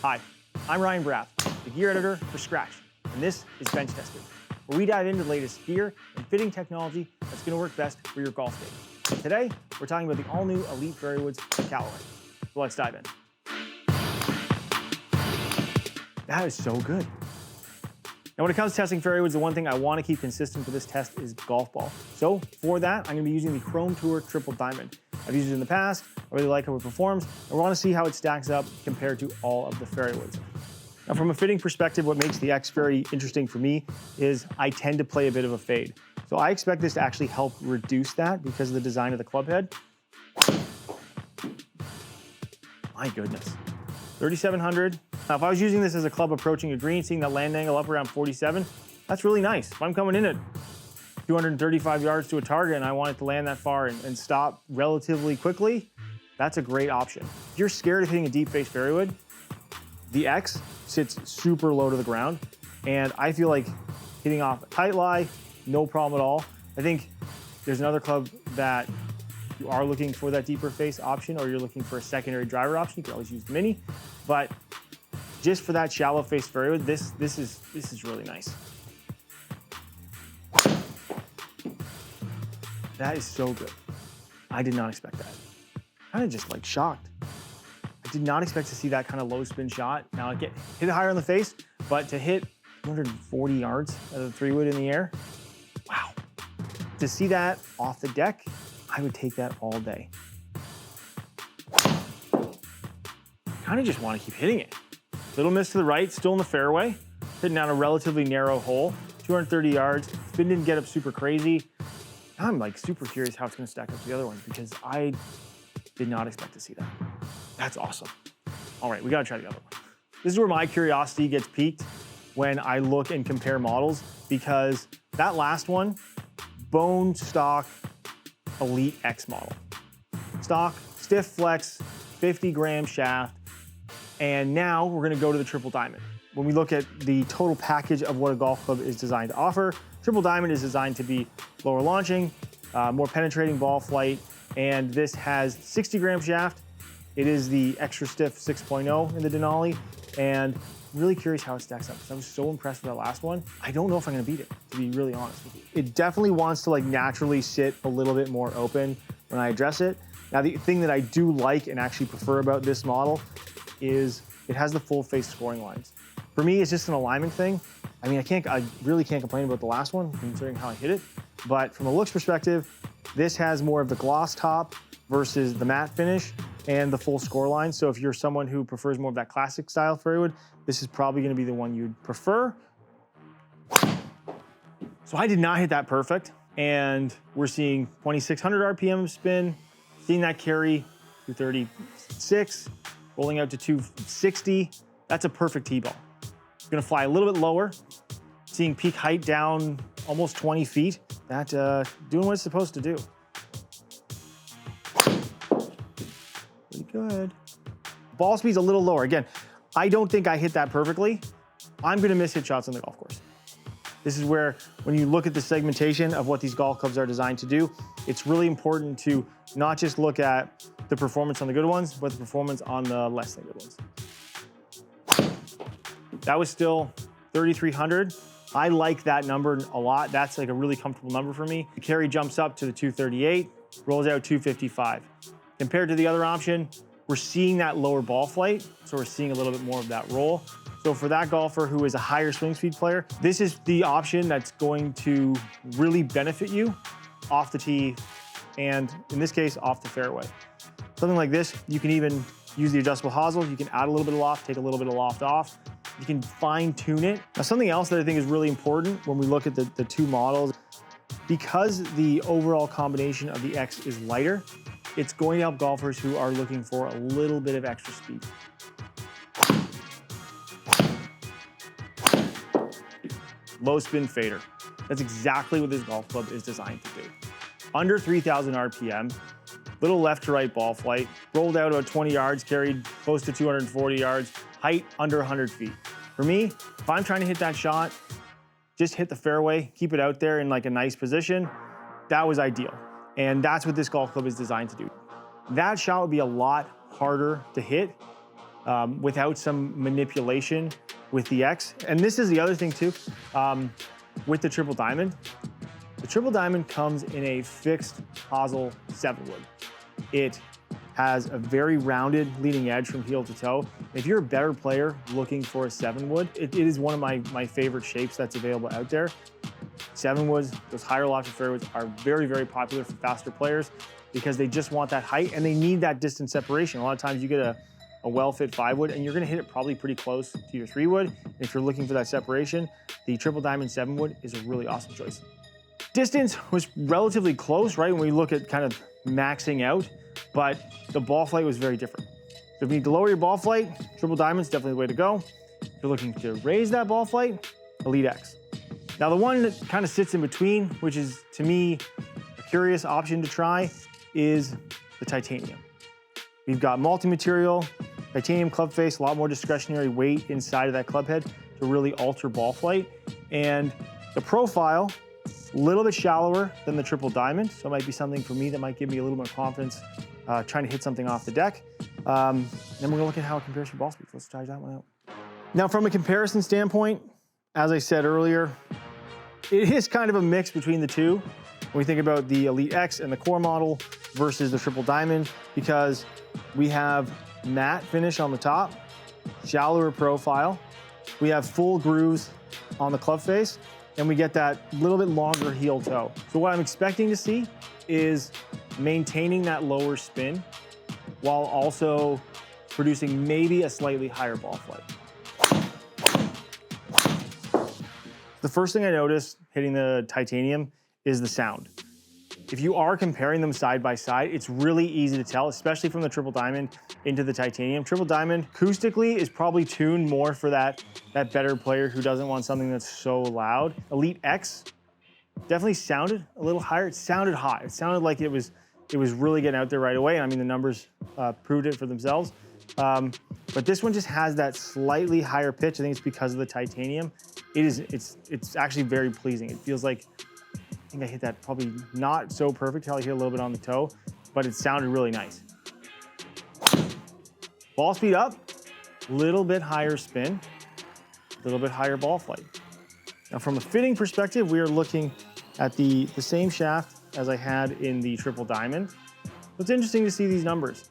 Hi, I'm Ryan Barath, the gear editor for Skratch, and this is Bench Tested, where we dive into the latest gear and fitting technology that's going to work best for your golf game. Today, we're talking about the all-new Elyte Fairways from Callaway. So let's dive in. That is so good. Now, when it comes to testing fairways, the one thing I want to keep consistent for this test is golf ball. So for that, I'm going to be using the Chrome Tour Triple Diamond. I've used it in the past, I really like how it performs, and we want to see how it stacks up compared to all of the fairways. Now, from a fitting perspective, what makes the X very interesting for me is I tend to play a bit of a fade. So I expect this to actually help reduce that because of the design of the club head. My goodness. 3,700. Now, if I was using this as a club approaching a green, seeing that land angle up around 47, that's really nice. If I'm coming in at 235 yards to a target and I want it to land that far and stop relatively quickly, that's a great option. If you're scared of hitting a deep face fairway, the X sits super low to the ground, and I feel like hitting off a tight lie, no problem at all. I think there's another club that you are looking for that deeper face option, or you're looking for a secondary driver option, you can always use the Mini, but just for that shallow face fairway, this is really nice. That is so good. I did not expect that. Kind of just like shocked. I did not expect to see that kind of low spin shot. Now I hit it higher in the face, but to hit 240 yards at a 3-wood in the air, wow. To see that off the deck, I would take that all day. Kind of just want to keep hitting it. Little miss to the right, still in the fairway, hitting down a relatively narrow hole, 230 yards. Spin didn't get up super crazy. I'm like super curious how it's going to stack up to the other ones because I did not expect to see that. That's awesome. All right, we got to try the other one. This is where my curiosity gets piqued when I look and compare models, because that last one, bone stock Elyte X model. Stock, stiff flex, 50-gram shaft, and now we're going to go to the Triple Diamond. When we look at the total package of what a golf club is designed to offer, Triple Diamond is designed to be lower launching, more penetrating ball flight, and this has 60-gram shaft. It is the extra stiff 6.0 in the Denali, and really curious how it stacks up because I was so impressed with that last one. I don't know if I'm going to beat it, to be really honest with you. It definitely wants to like naturally sit a little bit more open when I address it. Now, the thing that I do like and actually prefer about this model is it has the full face scoring lines. For me, it's just an alignment thing. I mean, I really can't complain about the last one considering how I hit it. But from a looks perspective, this has more of the gloss top versus the matte finish and the full score line. So if you're someone who prefers more of that classic style fairway, this is probably going to be the one you'd prefer. So I did not hit that perfect, and we're seeing 2,600 RPM spin, seeing that carry 236, rolling out to 260. That's a perfect tee ball. Gonna fly a little bit lower, seeing peak height down almost 20 feet. That doing what it's supposed to do. Pretty good. Ball speed's a little lower. Again, I don't think I hit that perfectly. I'm gonna miss hit shots on the golf course. This is where, when you look at the segmentation of what these golf clubs are designed to do, it's really important to not just look at the performance on the good ones, but the performance on the less than good ones. That was still 3,300. I like that number a lot. That's like a really comfortable number for me. The carry jumps up to the 238, rolls out 255. Compared to the other option, we're seeing that lower ball flight, so we're seeing a little bit more of that roll. So for that golfer who is a higher swing speed player, this is the option that's going to really benefit you off the tee, and in this case, off the fairway. Something like this, you can even use the adjustable hosel. You can add a little bit of loft, take a little bit of loft off. You can fine tune it. Now, something else that I think is really important when we look at the two models, because the overall combination of the X is lighter, it's going to help golfers who are looking for a little bit of extra speed. Low spin fader. That's exactly what this golf club is designed to do. Under 3,000 RPM, little left to right ball flight, rolled out about 20 yards, carried close to 240 yards, height under 100 feet. For me, if I'm trying to hit that shot, just hit the fairway, keep it out there in like a nice position, that was ideal. And that's what this golf club is designed to do. That shot would be a lot harder to hit without some manipulation with the X. And this is the other thing too, with the triple diamond. The triple diamond comes in a fixed hosel 7-wood. It has a very rounded leading edge from heel to toe. If you're a better player looking for a 7-wood, it is one of my favorite shapes that's available out there. 7-woods, those higher lofted fairways are very, very popular for faster players because they just want that height and they need that distance separation. A lot of times you get a well-fit 5-wood and you're gonna hit it probably pretty close to your 3-wood. If you're looking for that separation, the triple diamond 7-wood is a really awesome choice. Distance was relatively close, right? When we look at kind of maxing out, but the ball flight was very different. So if you need to lower your ball flight, triple diamond's definitely the way to go. If you're looking to raise that ball flight, Elyte X. Now the one that kind of sits in between, which is to me a curious option to try, is the titanium. We've got multi-material, titanium club face, a lot more discretionary weight inside of that club head to really alter ball flight. And the profile, a little bit shallower than the triple diamond, so it might be something for me that might give me a little more confidence trying to hit something off the deck. Then we're gonna look at how it compares to ball speed. Let's try that one out. Now from a comparison standpoint, as I said earlier, it is kind of a mix between the two when we think about the Elyte X and the core model versus the triple diamond, because we have matte finish on the top, shallower profile, we have full grooves on the club face, and we get that little bit longer heel toe. So what I'm expecting to see is maintaining that lower spin while also producing maybe a slightly higher ball flight. The first thing I noticed hitting the titanium is the sound. If you are comparing them side by side, it's really easy to tell, especially from the triple diamond into the titanium. Triple diamond acoustically is probably tuned more for that better player who doesn't want something that's so loud. Elyte X definitely sounded a little higher. It sounded hot. It sounded like it was really getting out there right away. I mean, the numbers proved it for themselves. But this one just has that slightly higher pitch. I think it's because of the titanium. It's actually very pleasing. It feels like, I think I hit that probably not so perfect, how I hit a little bit on the toe, but it sounded really nice. Ball speed up, little bit higher spin, a little bit higher ball flight. Now from a fitting perspective, we are looking at the same shaft as I had in the triple diamond. It's interesting to see these numbers.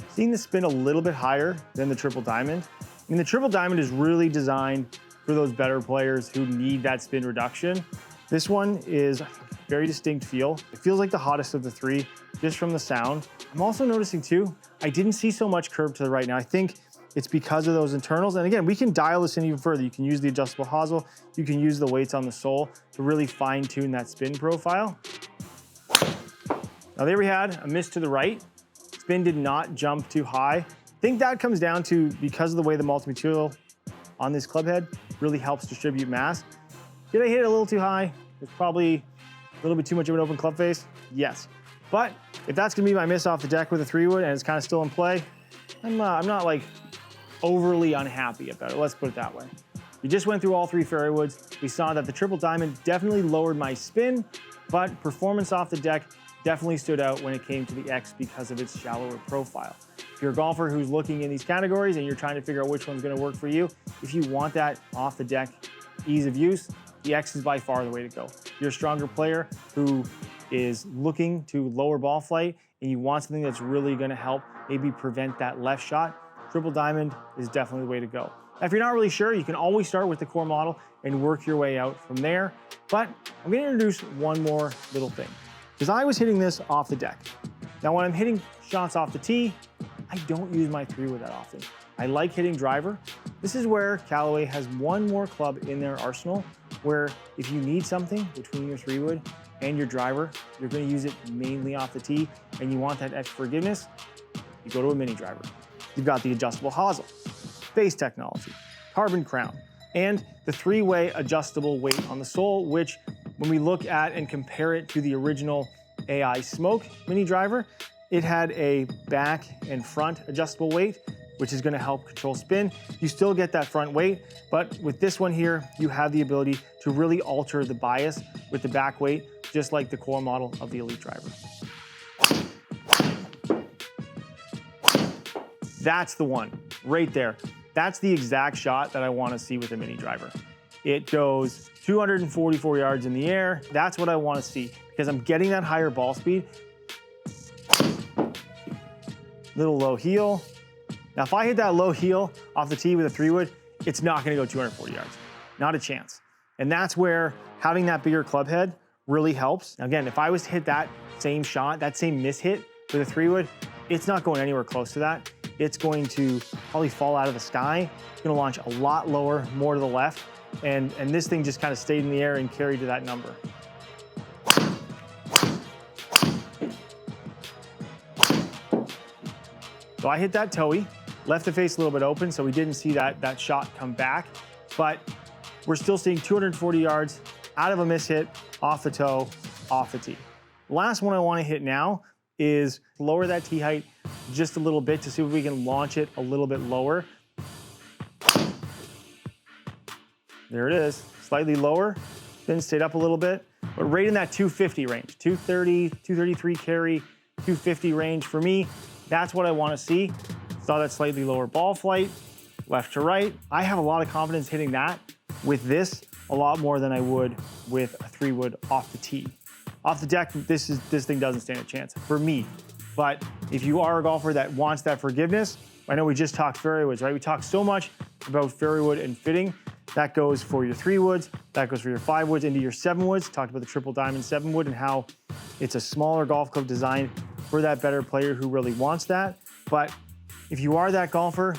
Seeing the spin a little bit higher than the triple diamond. I mean, the triple diamond is really designed for those better players who need that spin reduction. This one is a very distinct feel. It feels like the hottest of the three, just from the sound. I'm also noticing too, I didn't see so much curve to the right. Now I think it's because of those internals. And again, we can dial this in even further. You can use the adjustable hosel. You can use the weights on the sole to really fine tune that spin profile. Now there we had a miss to the right. Spin did not jump too high. I think that comes down to because of the way the multi-material on this club head really helps distribute mass. Did I hit it a little too high? It's probably a little bit too much of an open club face. Yes. But if that's gonna be my miss off the deck with a 3-wood and it's kind of still in play, I'm not like overly unhappy about it. Let's put it that way. We just went through all 3 fairway woods. We saw that the triple diamond definitely lowered my spin, but performance off the deck definitely stood out when it came to the X because of its shallower profile. If you're a golfer who's looking in these categories and you're trying to figure out which one's gonna work for you, if you want that off the deck ease of use, the X is by far the way to go. If you're a stronger player who is looking to lower ball flight and you want something that's really gonna help maybe prevent that left shot, triple diamond is definitely the way to go. Now, if you're not really sure, you can always start with the core model and work your way out from there. But I'm gonna introduce one more little thing, because I was hitting this off the deck. Now, when I'm hitting shots off the tee, I don't use my 3-wood that often. I like hitting driver. This is where Callaway has one more club in their arsenal, where if you need something between your 3-wood and your driver, you're gonna use it mainly off the tee, and you want that extra forgiveness, you go to a mini driver. You've got the adjustable hosel, face technology, carbon crown, and the 3-way adjustable weight on the sole, which when we look at and compare it to the original AI Smoke mini driver, it had a back and front adjustable weight, which is gonna help control spin. You still get that front weight, but with this one here, you have the ability to really alter the bias with the back weight, just like the core model of the Elyte driver. That's the one right there. That's the exact shot that I want to see with a mini driver. It goes 244 yards in the air. That's what I want to see because I'm getting that higher ball speed. Little low heel. Now, if I hit that low heel off the tee with a 3-wood, it's not going to go 240 yards. Not a chance. And that's where having that bigger club head really helps. Now, again, if I was to hit that same shot, that same miss hit with a 3-wood, it's not going anywhere close to that. It's going to probably fall out of the sky. It's going to launch a lot lower, more to the left. And this thing just kind of stayed in the air and carried to that number. So I hit that toey, left the face a little bit open, so we didn't see that shot come back. But we're still seeing 240 yards out of a miss hit, off the toe, off the tee. The last one I want to hit now is lower that tee height just a little bit to see if we can launch it a little bit lower. There it is, slightly lower, then stayed up a little bit, but right in that 250 range, 230, 233 carry, 250 range for me. That's what I want to see. Saw that slightly lower ball flight, left to right. I have a lot of confidence hitting that with this a lot more than I would with a 3-wood off the tee. Off the deck, this thing doesn't stand a chance for me. But if you are a golfer that wants that forgiveness, I know we just talked fairway woods, right? We talked so much about fairway wood and fitting. That goes for your 3-woods, that goes for your 5-woods, into your 7-woods. Talked about the triple diamond 7-wood and how it's a smaller golf club designed for that better player who really wants that. But if you are that golfer,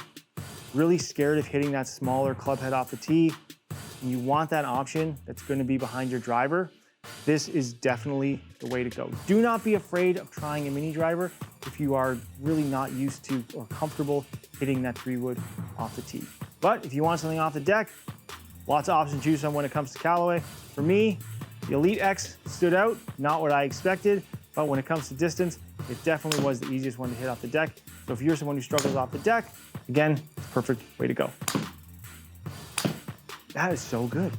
really scared of hitting that smaller club head off the tee, and you want that option that's going to be behind your driver, this is definitely the way to go. Do not be afraid of trying a mini driver if you are really not used to or comfortable hitting that 3-wood off the tee. But if you want something off the deck, lots of options to choose from when it comes to Callaway. For me, the Elyte X stood out, not what I expected, but when it comes to distance, it definitely was the easiest one to hit off the deck. So if you're someone who struggles off the deck, again, perfect way to go. That is so good.